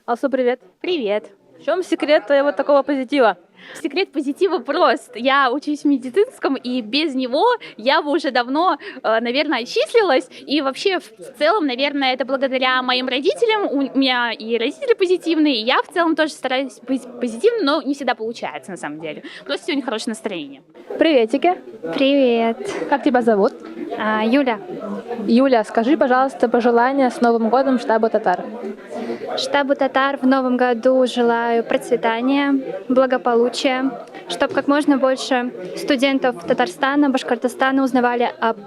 Алсу, привет. Привет. В чем секрет твоего такого позитива? Секрет позитива прост. Я учусь в медицинском, и без него я бы уже давно, наверное, отчислилась. И вообще, в целом, наверное, это благодаря моим родителям. У меня и родители позитивные, и я в целом тоже стараюсь быть позитивной, но не всегда получается, на самом деле. Просто сегодня хорошее настроение. Приветики. Привет. Как тебя зовут? Юля. Юля, скажи, пожалуйста, пожелания с Новым годом штабу татар. Штабу татар в новом году желаю процветания, благополучия, чтобы как можно больше студентов Татарстана, Башкортостана узнавали об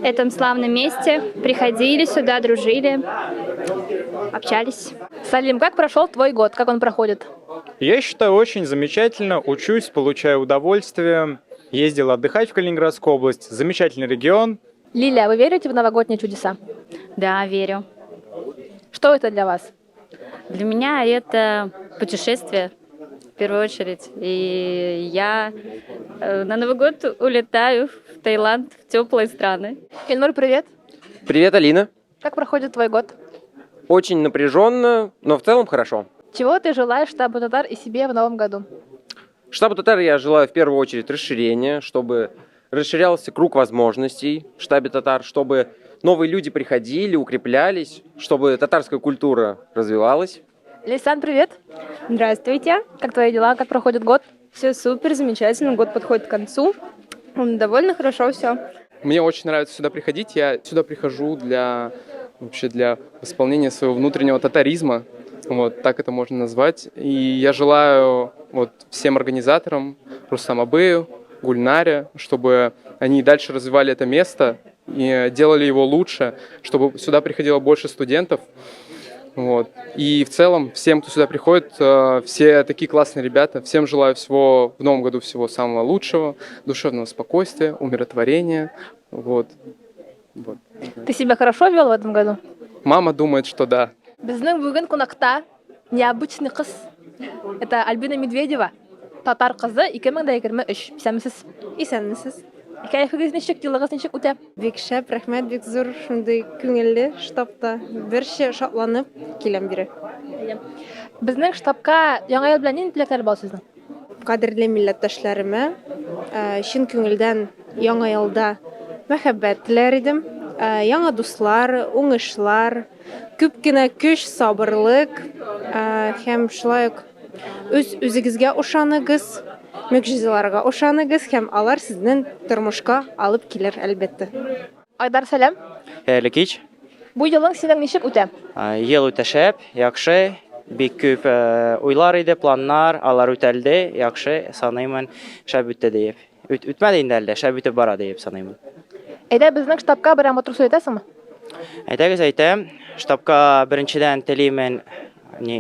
этом славном месте, приходили сюда, дружили, общались. Салим, как прошел твой год? Как он проходит? Я считаю, очень замечательно. Учусь, получаю удовольствие. Ездил отдыхать в Калининградскую область. Замечательный регион. Лилия, вы верите в новогодние чудеса? Да, верю. Что это для вас? Для меня это путешествие, в первую очередь. И я на Новый год улетаю в Таиланд, в теплые страны. Ильнур, привет. Привет, Алина. Как проходит твой год? Очень напряженно, но в целом хорошо. Чего ты желаешь штабу татар и себе в новом году? Штабу татар я желаю в первую очередь расширения, чтобы расширялся круг возможностей в штабе татар, чтобы новые люди приходили, укреплялись, чтобы татарская культура развивалась. Лейсан, привет. Здравствуйте. Как твои дела? Как проходит год? Все супер, замечательно. Год подходит к концу. Довольно хорошо все. Мне очень нравится сюда приходить. Я сюда прихожу для восполнения своего внутреннего татаризма. Вот, так это можно назвать. И я желаю всем организаторам, Рустам Абыю, Гульнаре, чтобы они дальше развивали это место и делали его лучше, чтобы сюда приходило больше студентов. Вот. И в целом всем, кто сюда приходит, все такие классные ребята. Всем желаю всего в новом году всего самого лучшего, душевного спокойствия, умиротворения. Вот. Ты себя хорошо вел в этом году? Мама думает, что да. Біздің бүгін қонақта необычный қыз. Это Альбина Медведева, татар қызы 2023. Исәнмесез? Исәнмесез. Кәйфегез ничек, елыгыз ничек үтә? Бик шәп, рәхмәт, бик зур, шундый күңелле штабта. Берче шатланып киләм бире. Безнең штабка яңа ел белән нинди теләкләр бар сезнең? Кадерле милләттәшләремә, чын күңелдән яңа елда мәхәббәт теләр идем. Яңа дуслар, уңышлар, күп кенә көч, сабырлык һәм шулай ук үзегезгә ышаныгыз, мөгъҗизаларга ышаныгыз һәм алар сезнең тормышка алып килер әлбәттә. Айдар, сәлам. Әле кич. Бу елың синең ничек үтә? Ел үтә шәп, яхшы. Бик күп уйлар иде, планнар, алар үтәлде, яхшы. Саныймын, шәп үтте дип. Үтмәде инде әле, шәп үтеп бара дип саныймын. Әйдә безнең штабка бер матур сөйләтәсеңме? Әйтәгез әйтәм, штабка беренчедән телимен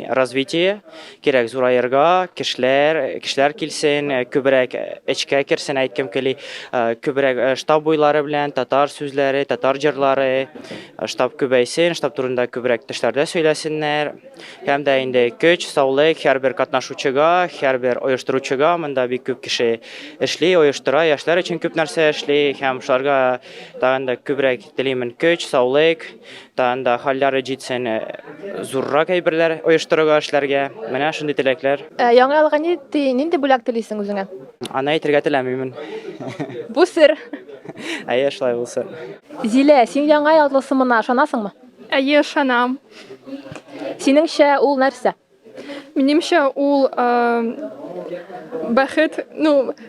развитие, кирәк зураерга, кешеләр килсен, күбрәк эчкә керсен, әйткем кели, күбрәк штаб буйлары белән, татар сүзләре, татар җырлары, штаб күбәйсен, штаб турында күбрәк төшләрдә сөйләсеннәр. Һәм дә инде көч, саулык һәрбер катнашучыга, һәрбер оештыручыга монда бик күп кеше эшли, оештыра, яшьләр өчен күп нәрсә эшли, һәм шуларга тагын да күбрәк телимен көч, саулык, тагын да хәлләре җитсен, зуррак әйберләр оештыруга эшләргә. Менә шундый теләкләр. Яңа елга нинди бүләк телисең үзеңә? Аны әйтергә теләмимен. Бу сер. Әйе, шулай булсын. Зилә, син яңа ел тылсымына ышанасыңмы? Әйе, ышанам. Синеңчә ул нәрсә? Минемчә ул бәхет,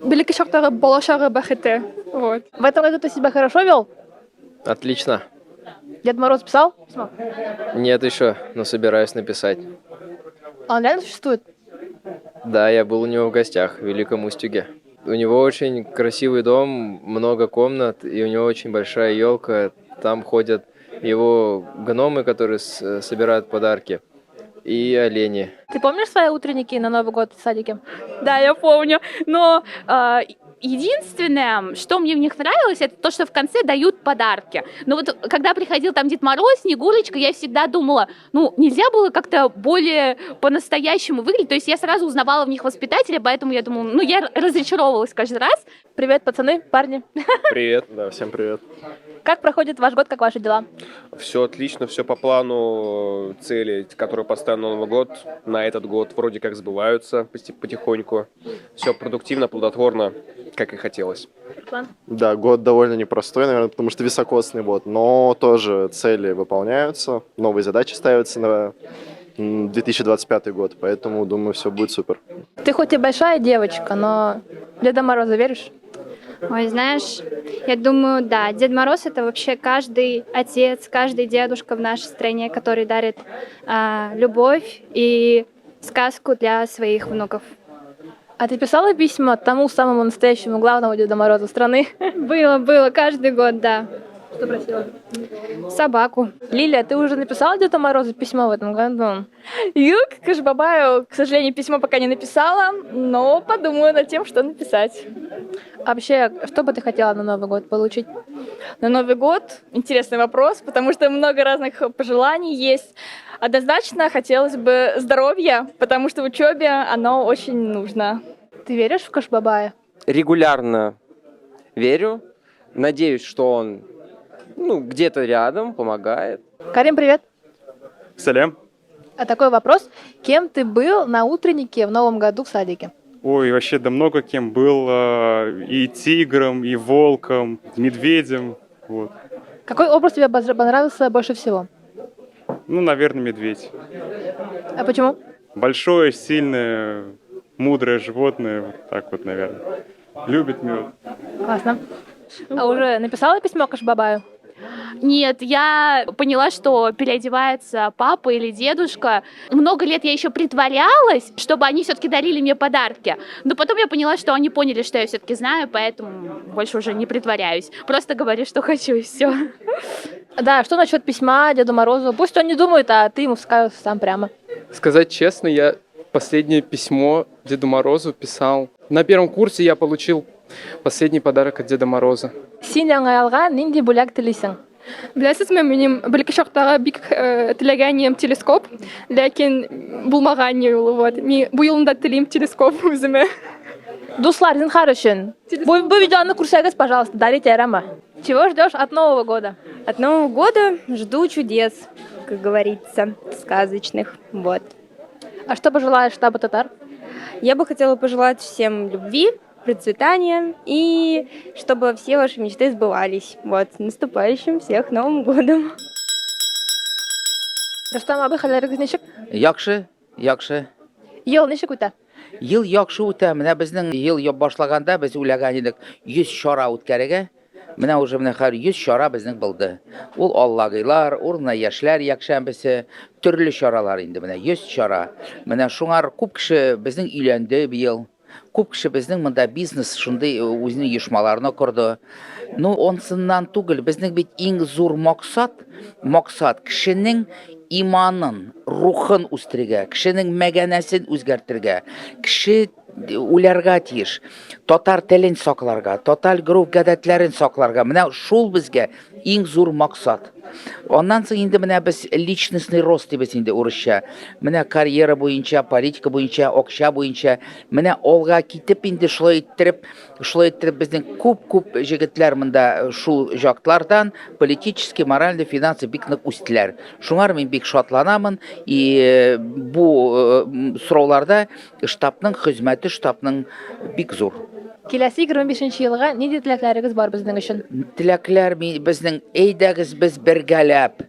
бәлки чактагы балачагы бәхете. Вот. В этом году ты себя хорошо вел? Отлично. Дед Мороз писал письмо? Нет еще, но собираюсь написать. Он реально существует? Да, я был у него в гостях в Великом Устюге. У него очень красивый дом, много комнат, и у него очень большая елка. Там ходят его гномы, которые собирают подарки, и олени. Ты помнишь свои утренники на Новый год в садике? Да, я помню. Но единственное, что мне в них нравилось, это то, что в конце дают подарки. Но вот когда приходил там Дед Мороз, Снегурочка, я всегда думала, ну, нельзя было как-то более по-настоящему выглядеть. То есть я сразу узнавала в них воспитателя, поэтому я думала, ну, я разочаровывалась каждый раз. Привет, пацаны, парни. Привет, да, всем привет. Как проходит ваш год, как ваши дела? Все отлично, все по плану, цели, которые поставил на Новый год, на этот год вроде как сбываются потихоньку. Все продуктивно, плодотворно, как и хотелось. Да, год довольно непростой, наверное, потому что високосный год, но тоже цели выполняются, новые задачи ставятся на 2025 год, поэтому, думаю, все будет супер. Ты хоть и большая девочка, но в Деда Мороза веришь? Ой, знаешь, я думаю, да, Дед Мороз — это вообще каждый отец, каждый дедушка в нашей стране, который дарит любовь и сказку для своих внуков. А ты писала письма тому самому настоящему главному Деду Морозу страны? Было, каждый год, да. Что просила? Собаку. Лилия, ты уже написала Деду Морозу письмо в этом году? Юг, Кашбабаю, к сожалению, письмо пока не написала, но подумаю над тем, что написать. А вообще, что бы ты хотела на Новый год получить? На Новый год интересный вопрос, потому что много разных пожеланий есть. Однозначно хотелось бы здоровья, потому что в учебе оно очень нужно. Ты веришь в Кашбабая? Регулярно верю. Надеюсь, что он где-то рядом, помогает. Карим, привет. Салям. А такой вопрос. Кем ты был на утреннике в Новом году в садике? Ой, вообще, да много кем был. И тигром, и волком, и медведем. Вот. Какой образ тебе понравился больше всего? Ну, наверное, медведь. А почему? Большое, сильное, мудрое животное. Вот так вот, наверное. Любит мед. Классно. А уже написала письмо Кашбабаю? Нет, я поняла, что переодевается папа или дедушка. Много лет я еще притворялась, чтобы они все-таки дарили мне подарки. Но потом я поняла, что они поняли, что я все-таки знаю, поэтому больше уже не притворяюсь. Просто говорю, что хочу, и все. Да, что насчет письма Деду Морозу? Пусть он не думает, а ты ему скажешь сам прямо. Сказать честно, я последнее письмо Деду Морозу писал. На первом курсе я получил последний подарок от Деда Мороза. Син яңа ялга нинди бүләк телисең? Беләсезме, минем бәлки чактагы бик теләгәнем телескоп, ләкин булмаган юлы вот. Мин бу елда телим телескоп үземә. Дуслар, зинхар өчен. Бу видеоны күрсәгез, пожалуйста, дарите ярама. Чего ждешь от Нового года? От Нового года жду чудес, как говорится, сказочных. Вот. А что пожелаешь штабу татар? Я бы хотела пожелать всем любви, процветания и чтобы все ваши мечты сбывались. Вот, с наступающим всех Новым годом! Рустам абый, хәлләрегез ничек? Яхшы. Ел ничек үтә? Ел яхшы үтә. Менә безнең ел башлаганда без уйлаган идек 100 чара үткәрергә. Менә уже 100 чара безнең булды. Ул аллагыйлар, урна яшьләр якшәмбесе, төрле чаралар инде менә 100 чара. Менә шуңар күп кеше безнең өйләнде быел. Күп кеше безнең монда бизнес шундый үзенең оешмаларына корды. Ну, онсыннан түгел, безнең бит иң зур максат кешенең иманын, рухын үстерергә, кешенең мәгънәсен үзгәртергә, кеше үләргә тиеш, татар телен сакларга, татар груп гадәтләрен сакларга. Менә шул безгә иң зур максат. Ondan соң инде менә без личностный рост дибез инде урысча. Менә карьера буенча, политика буенча, акча буенча, менә алга китеп инде шулай иттереп безнең күп җегетләр монда шул жактардан политически, морально, финансы бик нык үстеләр. Шуңар мин бик шатланамын и бу сорауларда штабның хезмәте штабның бик зур. Киләсе 25 елга нинди теләкләрегез бар безнең өчен? Теләкләр безнең әйдәгез без бергәләп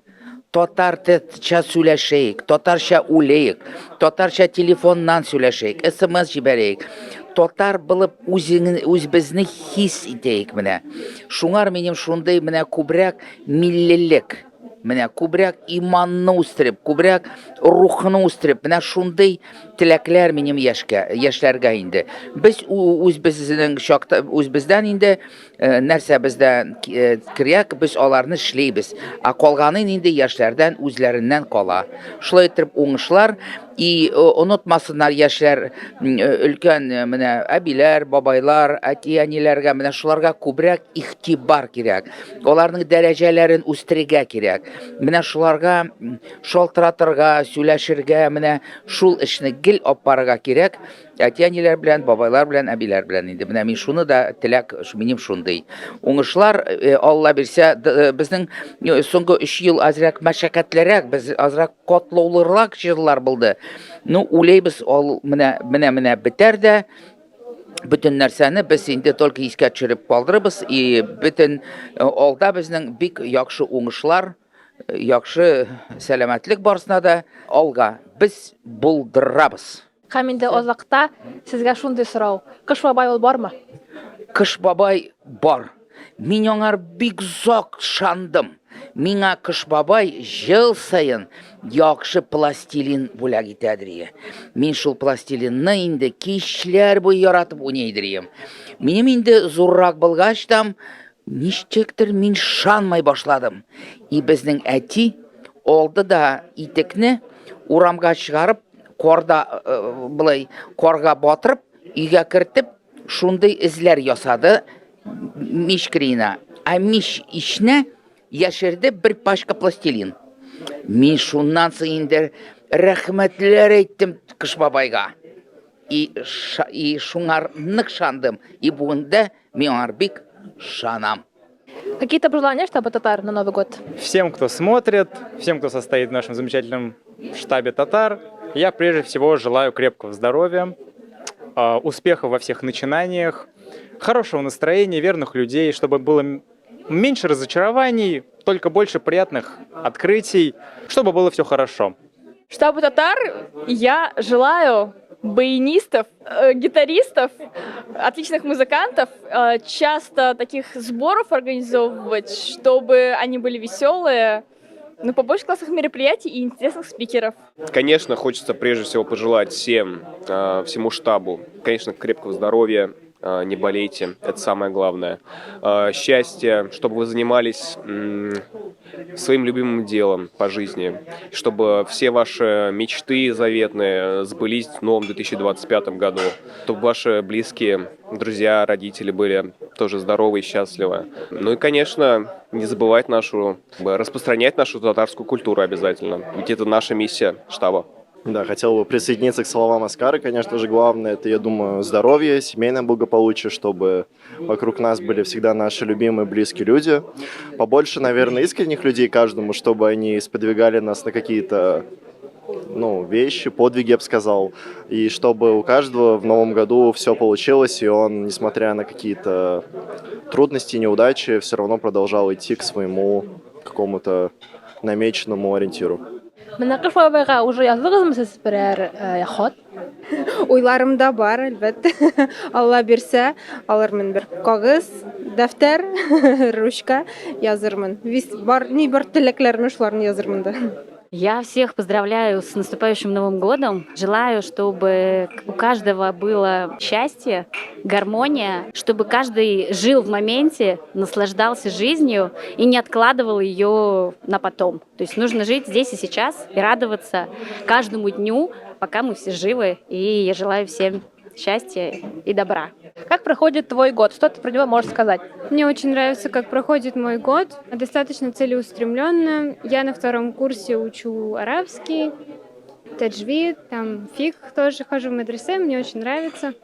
татарча сөйләшәйек, татарча үләйек, татарча телефоннан сөйләшәйек, СМС җибәрәйек. Татар булып үзебезне хис итәйек менә. Шуңар минем шундый менә күбрәк миллилек, менә күбрәк иманны үстереп, күбрәк рухны үстереп, менә шундый теләкләр минем яшьләргә инде. Без үзебездән инде нәрсә бездән кирәк, без аларны эшләйбез. Калганын инде яшьләрдән үзләреннән кала. Шулай итеп уңышлар и онытмасыннар яшьләр өлкән менә әбиләр, бабайлар, әти-әниләргә менә шуларга күбрәк игътибар кирәк. Аларның дәрәҗәләрен үстерергә кирәк. Менә шуларга шалтыратырга, сөйләшергә, менә шул эшне гел алып барырга кирәк. Әти-әниләр белән, бабайлар белән, әбиләр белән инде. Менә мин шуны да теләк, минем шундый. Уңышлар, Алла бирсә, безнең соңгы 3 ел азрак мәшәкатьләрәк, без азрак катлаулырак җырлар булды. Ну, уйлайбыз, менә бетәр дә, бөтен нәрсәне без инде только искә төшереп калдырыбыз, и бөтен алда безнең бик яхшы уңышлар, яхшы сәламәтлек барысына да алга без булдырабыз. Һәм инде азакта сезгә шундый сорау. Кыш бабай ул бармы? Кыш бабай бар. Мин аңар бик зак шандым. Миңа Кыш бабай жыл сайын яхшы пластилин бүләк итәдер. Мин шул пластилинны инде кичләр буе яратып уйныйдырым. Минем инде зуррак булгач там ничектер мин шанмай башладым. И безнең әти алды да итекне урамга чыгарып, карга батырып, өйгә кертеп, шундый эзләр ясады мишкрина. Миш ичне яшерде бер пачка пластилин. Мин шуннан соң инде рәхмәтләр әйттем Кыш бабайга. И шуңар нык шандым. И бүгендә мин аңар бик шанам. Какие-то пожелания штаба татар на Новый год? Всем, кто смотрит, всем, кто состоит в нашем замечательном штабе татар, я прежде всего желаю крепкого здоровья, успехов во всех начинаниях, хорошего настроения, верных людей, чтобы было меньше разочарований, только больше приятных открытий, чтобы было все хорошо. Штабу татар я желаю баянистов, гитаристов, отличных музыкантов, часто таких сборов организовывать, чтобы они были веселые, но побольше классных мероприятий и интересных спикеров. Конечно, хочется прежде всего пожелать всему штабу, конечно, крепкого здоровья, не болейте, это самое главное. Счастья, чтобы вы занимались своим любимым делом по жизни, чтобы все ваши мечты заветные сбылись в новом 2025 году, чтобы ваши близкие, друзья, родители были тоже здоровы и счастливы. Ну и, конечно, не забывать распространять нашу татарскую культуру обязательно, ведь это наша миссия штаба. Да, хотел бы присоединиться к словам Аскара. Конечно же, главное, это, я думаю, здоровье, семейное благополучие, чтобы вокруг нас были всегда наши любимые, близкие люди. Побольше, наверное, искренних людей каждому, чтобы они сподвигали нас на какие-то вещи, подвиги, я бы сказал. И чтобы у каждого в новом году все получилось, и он, несмотря на какие-то трудности, неудачи, все равно продолжал идти к своему какому-то намеченному ориентиру. Менә Кыш бабайга уже яздыгызмы сез берәр хат? Уйларымда бар, әлбәттә. Алла бирсә, алырмын бер кагыз, дәфтәр, ручка язырмын. Бар теләкләрне шуларны язырмын да. Я всех поздравляю с наступающим Новым годом. Желаю, чтобы у каждого было счастье, гармония, чтобы каждый жил в моменте, наслаждался жизнью и не откладывал ее на потом. То есть нужно жить здесь и сейчас и радоваться каждому дню, пока мы все живы. И я желаю всем счастья и добра. Как проходит твой год? Что ты про него можешь сказать? Мне очень нравится, как проходит мой год. Достаточно целеустремленно. Я на 2 курсе учу арабский, таджвид, там фикх тоже хожу в медресе, мне очень нравится.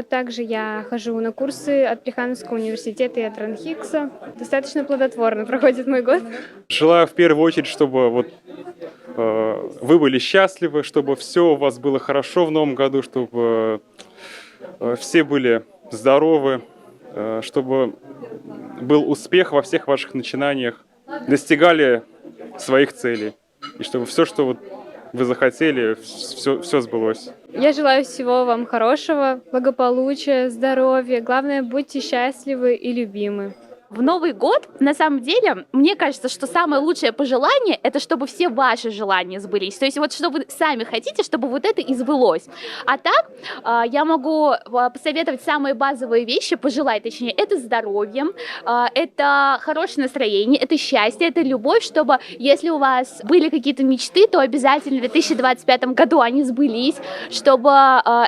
Также я хожу на курсы от Плехановского университета и от Ранхикса. Достаточно плодотворно проходит мой год. Желаю в первую очередь, чтобы вы были счастливы, чтобы все у вас было хорошо в новом году, чтобы все были здоровы, чтобы был успех во всех ваших начинаниях, достигали своих целей, и чтобы все, что вы захотели, все сбылось. Я желаю всего вам хорошего, благополучия, здоровья. Главное, будьте счастливы и любимы. в Новый год, на самом деле, мне кажется, что самое лучшее пожелание — это чтобы все ваши желания сбылись. То есть вот что вы сами хотите, чтобы вот это и сбылось. А так, я могу посоветовать самые базовые вещи, пожелать, точнее, это здоровье, это хорошее настроение, это счастье, это любовь, чтобы, если у вас были какие-то мечты, то обязательно в 2025 году они сбылись, чтобы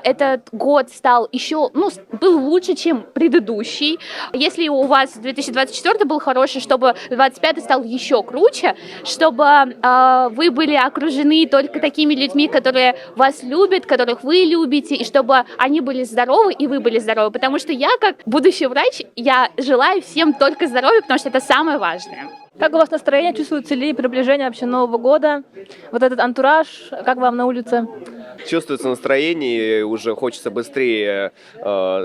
этот год стал еще, был лучше, чем предыдущий. Если у вас 2024 был хороший, чтобы 2025 стал еще круче, чтобы вы были окружены только такими людьми, которые вас любят, которых вы любите, и чтобы они были здоровы, и вы были здоровы. Потому что я, как будущий врач, я желаю всем только здоровья, потому что это самое важное. Как у вас настроение? Чувствуется ли приближение вообще Нового года? Вот этот антураж, как вам на улице? Чувствуется настроение, и уже хочется быстрее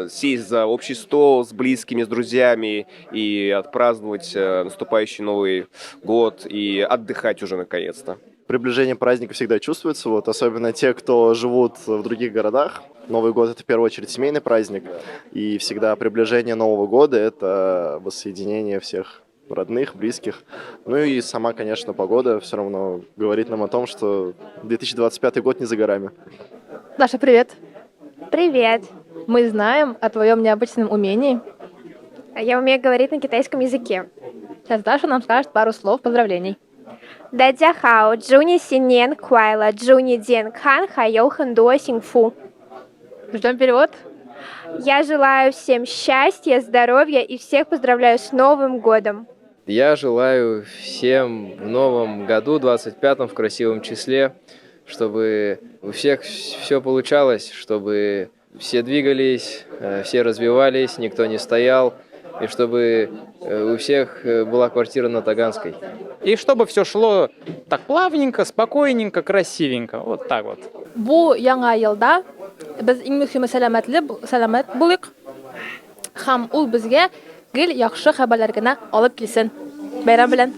сесть за общий стол с близкими, с друзьями и отпраздновать наступающий Новый год и отдыхать уже наконец-то. Приближение праздника всегда чувствуется, вот, особенно те, кто живут в других городах. Новый год — это в первую очередь семейный праздник, и всегда приближение Нового года — это воссоединение всех родных, близких. Ну и сама, конечно, погода все равно говорит нам о том, что 2025 год не за горами. Даша, привет. Привет. Мы знаем о твоем необычном умении. Я умею говорить на китайском языке. Сейчас Даша нам скажет пару слов поздравлений. 大家好，祝你新年快乐，祝你健康，还有很多幸福。 Ждем перевод. Я желаю всем счастья, здоровья и всех поздравляю с Новым годом. Я желаю всем в новом году, 25-м, в красивом числе, чтобы у всех все получалось, чтобы все двигались, все развивались, никто не стоял, и чтобы у всех была квартира на Таганской. И чтобы все шло так плавненько, спокойненько, красивенько. Вот так вот. Бу яңа елда без иң мөһиме сәламәт булыйк. Һәм ул безгә гел яхшы хәбәрләр генә алып килсен. Бәйрәм белән.